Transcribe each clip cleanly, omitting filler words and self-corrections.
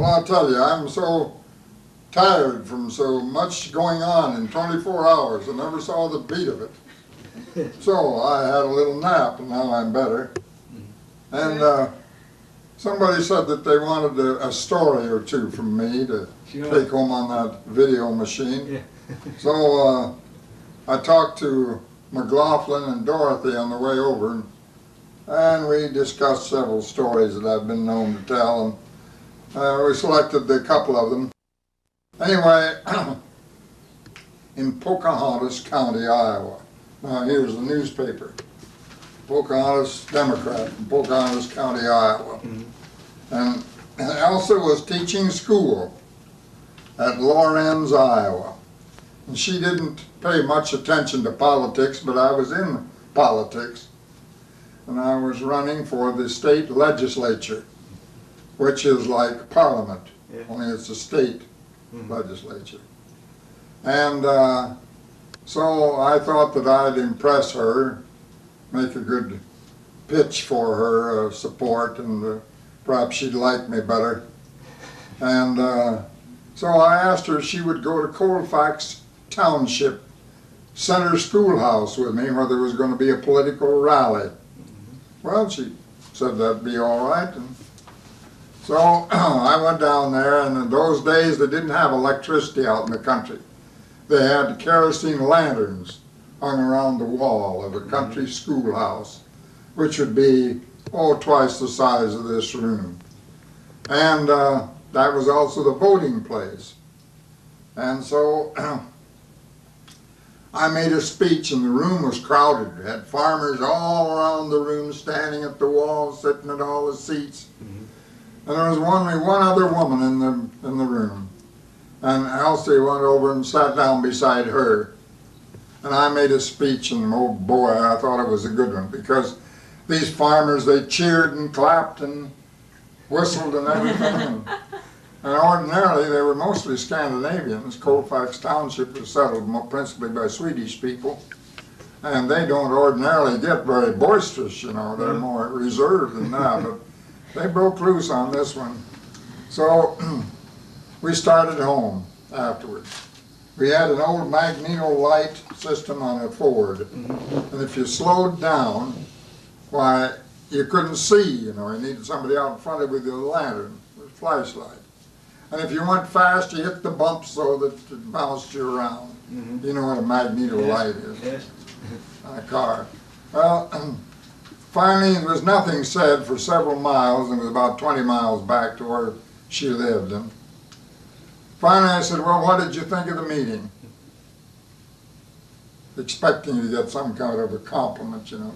I'll tell you, I'm so tired from so much going on in 24 hours. I never saw the beat of it. So I had a little nap, and now I'm better. And somebody said that they wanted a story or two from me to take home on that video machine. So I talked to McLaughlin and Dorothy on the way over, and we discussed several stories that I've been known to tell, and we selected a couple of them. Anyway, in Pocahontas County, Iowa. Now here's the newspaper. Pocahontas Democrat in Pocahontas County, Iowa. And Elsa was teaching school at Lorenz, Iowa. And she didn't pay much attention to politics, but I was in politics. And I was running for the state legislature, which is like Parliament, only it's a state legislature. And so I thought that I'd impress her, make a good pitch for her support, and perhaps she'd like me better. And so I asked her if she would go to Colfax Township Center Schoolhouse with me, where there was going to be a political rally. Well, she said that'd be all right. And so I went down there, and in those days they didn't have electricity out in the country. They had kerosene lanterns hung around the wall of a country schoolhouse, which would be, twice the size of this room. And that was also the voting place. And so I made a speech, and the room was crowded. It had farmers all around the room, standing at the walls, sitting at all the seats. And there was only one other woman in the room. And Elsie went over and sat down beside her. And I made a speech, and oh boy, I thought it was a good one, because these farmers, they cheered and clapped and whistled and everything. And ordinarily, they were mostly Scandinavians. Colfax Township was settled principally by Swedish people. And they don't ordinarily get very boisterous, you know. They're more reserved than that. But they broke loose on this one. So we started home afterwards. We had an old magneto light system on a Ford. And if you slowed down, why, you couldn't see, you know. You needed somebody out in front of you with a lantern, with a flashlight. And if you went fast, you hit the bumps so that it bounced you around. You know what a magneto light is on a car. Well, finally, there was nothing said for several miles, and it was about 20 miles back to where she lived. And finally, I said, well, what did you think of the meeting? Expecting to get some kind of a compliment, you know.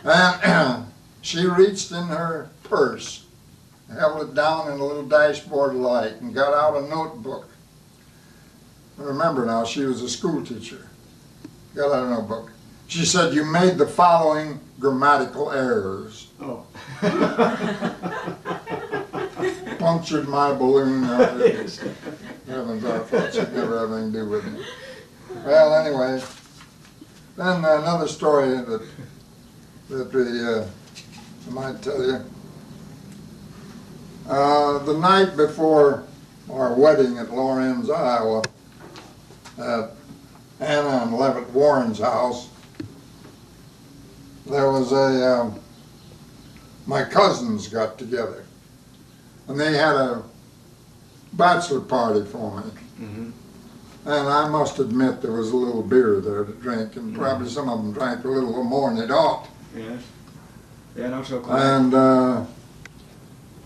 And she reached in her purse, held it down in a little dashboard light, and got out a notebook. Remember now, she was a school teacher. Got out a notebook. She said, you made the following grammatical errors. Oh. Punctured my balloon. Heavens, I thought she'd never have anything to do with me. Well, anyway, then another story that I might tell you. The night before our wedding at Lorenz, Iowa, at Anna and Levitt Warren's house, there was my cousins got together, and they had a bachelor party for me. And I must admit there was a little beer there to drink, and probably some of them drank a little more than they'd ought. Yes. Yeah, not so close. And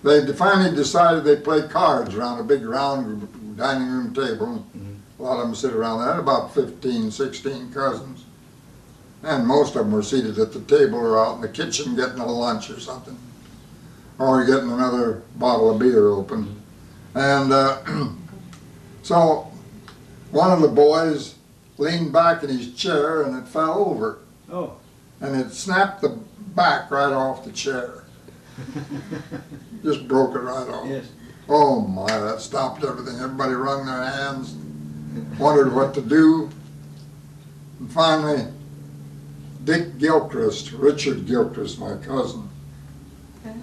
they finally decided they'd play cards around a big round dining room table. A lot of them sit around there, about 15, 16 cousins. And most of them were seated at the table or out in the kitchen getting a lunch or something. Or getting another bottle of beer open. And so one of the boys leaned back in his chair and it fell over. Oh. And it snapped the back right off the chair. Just broke it right off. Yes. Oh my, that stopped everything. Everybody wrung their hands, wondered what to do. And finally, Dick Gilchrist, Richard Gilchrist, my cousin,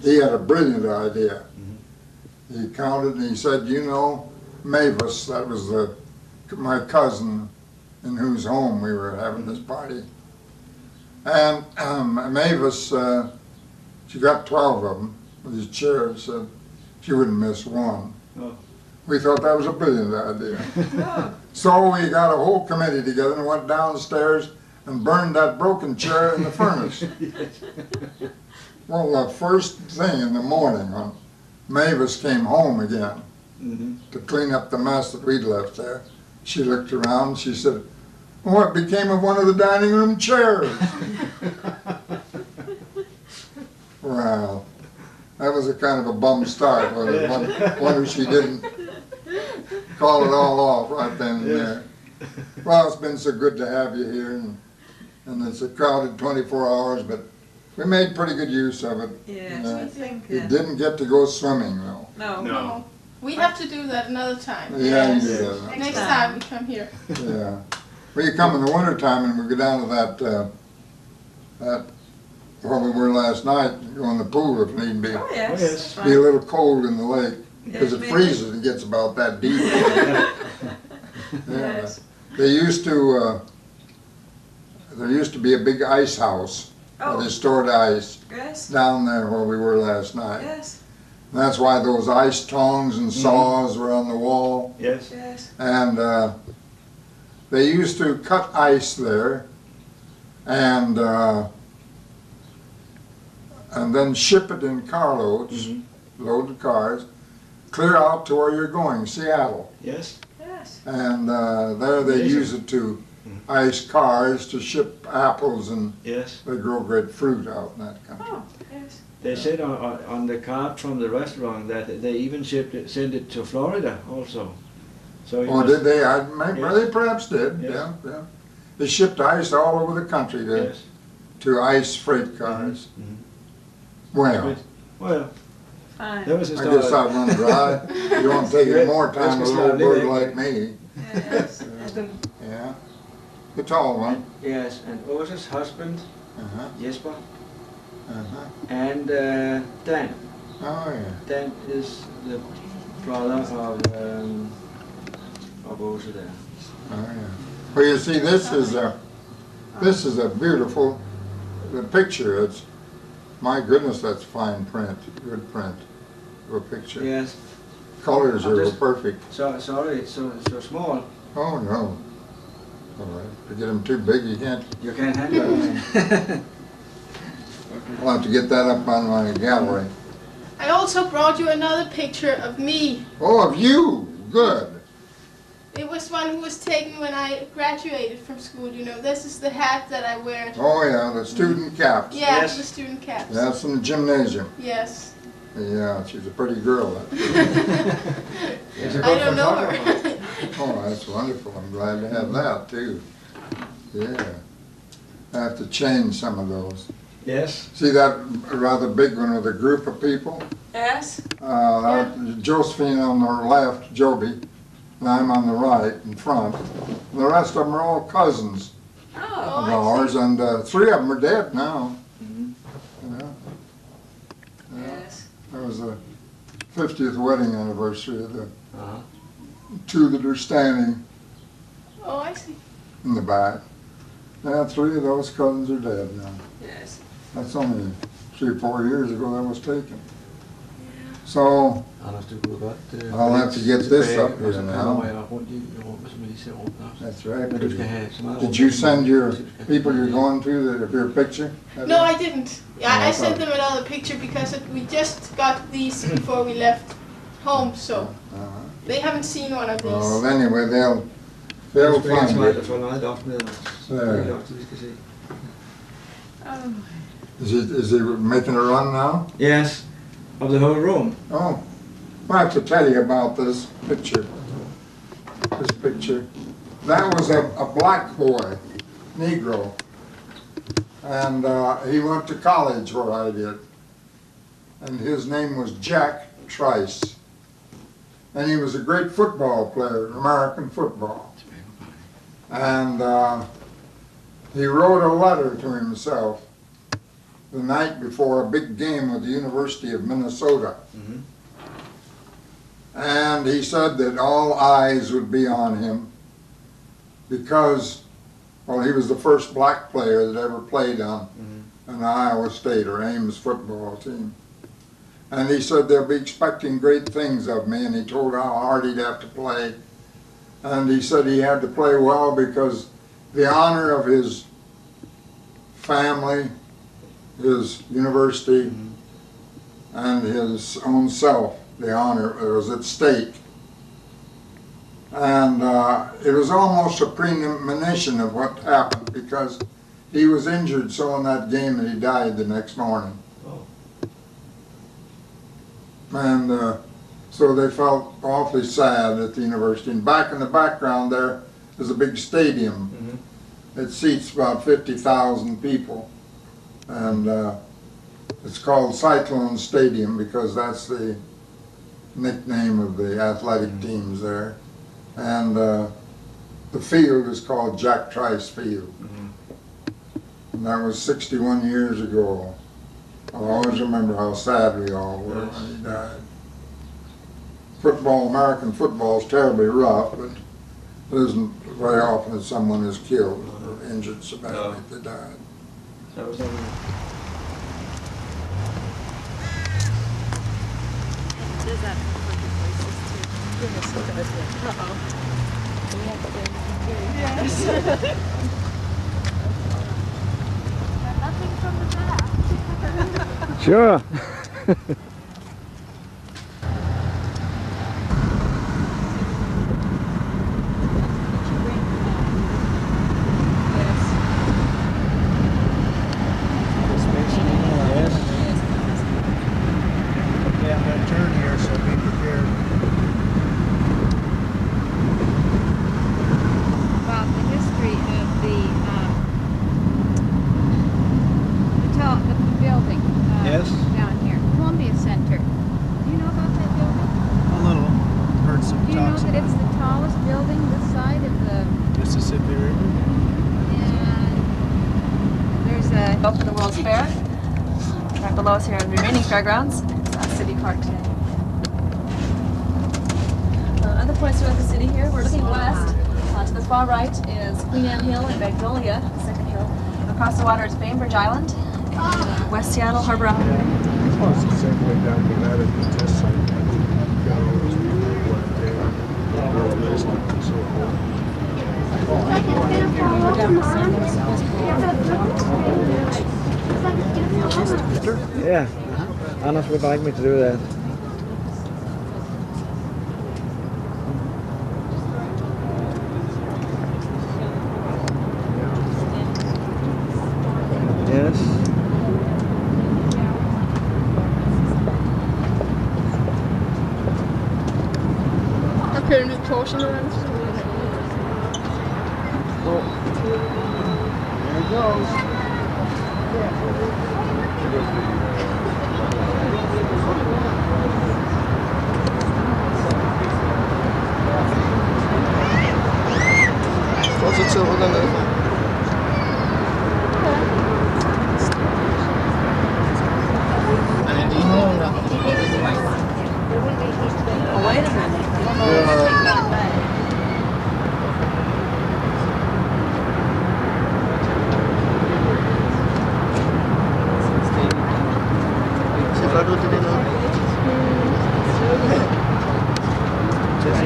he had a brilliant idea. he counted and he said, you know, Mavis, that was my cousin in whose home we were having this party. And Mavis, she got 12 of them with his chairs, said she wouldn't miss one. Oh. We thought that was a brilliant idea. So we got a whole committee together and went downstairs and burned that broken chair in the furnace. Well, the first thing in the morning when Mavis came home again to clean up the mess that we'd left there, she looked around and she said, what became of one of the dining room chairs? Well, that was a kind of a bum start. Wonder she didn't call it all off right then and there. Well, it's been so good to have you here, and it's a crowded 24 hours, but we made pretty good use of it. Yes, I think. You didn't get to go swimming, though. No. We have to do that another time. Yeah, Yes. you did. Next time we come here. Yeah. Well, you come in the wintertime and we go down to that where we were last night, go in the pool if need be. Oh, yes. Oh, yes. That's Be a right. little cold in the lake because Yes, it maybe. freezes and gets about that deep. Yes. They used to, there used to be a big ice house where they Oh, stored ice yes, down there where we were last night. yes, And that's why those ice tongs and saws were on the wall. Yes. yes. And they used to cut ice there and then ship it in carloads, loaded cars, clear out to where you're going, Seattle. Yes. Yes. And there they Amazing. use it to ice cars to ship apples, and Yes. they grow great fruit out in that country. Oh, yes. They said on the card from the restaurant that they even sent it to Florida also. So it Or was- did they? Yes. They perhaps did. Yes. Yeah. They shipped ice all over the country Yes. to ice freight cars. Mhm. Well, Well, Fine. that was a I start. guess I've run dry. You won't take any more time with a little bird like me. Yes. Yeah. The tall one. Yes, and Åsa's husband, Uh-huh. Jesper, Uh-huh. and Dan. Oh, yeah. Dan is the brother of Åsa there. Oh, yeah. Well, you see, this is a beautiful the picture. It's, my goodness, that's fine print, good print of a picture. Yes. Colors I'm are just- perfect. So sorry, it's so small. Oh, no. All right. If you get them too big, you can't. You can't handle it. I'll have to get that up on my gallery. I also brought you another picture of me. Oh, of you! Good. It was one who was taken when I graduated from school. You know, this is the hat that I wear. Oh, yeah, the student caps. Yeah, Yes. the student caps. That's in the gymnasium. Yes. Yeah, she's a pretty girl. That. It's a I good don't know photographer. her. Oh, that's wonderful. I'm glad to have that, too. Yeah. I have to change some of those. Yes. See that rather big one with a group of people? Yes. Josephine on the left, Joby, and I'm on the right in front. And the rest of them are all cousins Oh, of I ours, and 3 of them are dead now. Mhm. Yeah. yes. That was the 50th wedding anniversary of the Uh-huh. 2 that are standing Oh, I see. in the back. Yeah, 3 of those cousins are dead now. Yes. That's only 3 or 4 years ago that was taken. So, Anders, du kunne godt... I'll have to get this tilbage, up here og så now. kommer jeg rundt i rummet, så man lige ser rundt også. that's right. Men du skal have så meget Did rum, you at send du your skal have- people you're going to your picture? No, I didn't. Yeah, Oh, I sent them another picture because we just got these before we left home, so Uh-huh. they haven't seen one of these. Well, anyway, they'll Det er find smart it. at få meget op med. Ja. Det er også, vi skal se. Oh, Is he making a run now? Yes, of the whole room. Oh, I have to tell you about this picture. This picture. That was a black boy, Negro. And he went to college where I did. And his name was Jack Trice. And he was a great football player, American football. And he wrote a letter to himself the night before a big game with the University of Minnesota. Mhm. And he said that all eyes would be on him because, well, he was the first black player that ever played on an Iowa State or Ames football team. And he said they'll be expecting great things of me, and he told how hard he'd have to play. And he said he had to play well because the honor of his family, his university, and his own self, the honor was at stake. And it was almost a premonition of what happened because he was injured so in that game that he died the next morning. Oh. And so they felt awfully sad at the university. And back in the background there is a big stadium. It seats about 50,000 people. And it's called Cyclone Stadium because that's the nickname of the athletic teams there. And the field is called Jack Trice Field. And that was 61 years ago. I'll always remember how sad we all were when he died. Football, American football is terribly rough, but it isn't very often that someone is killed or injured so badly that they died. That was Does that hundred places too? Goodness, look at this thing. We have to. Yes. Nothing from the back. Sure. For the World's Fair. Right below us here are the remaining fairgrounds. It's City Park today. Other points throughout the city here, we're looking west. To the far right is Queen Anne Hill and Magnolia, the second hill. Across the water is Bainbridge Island, and West Seattle, Harbor Island. Well, it's the same way down to that at the test site. And so forth. Yeah, Anna would like me to do that. Yes. Har Pyramid Torsion överens? There it goes. Closer to we're gonna. Oh, wait a minute. Just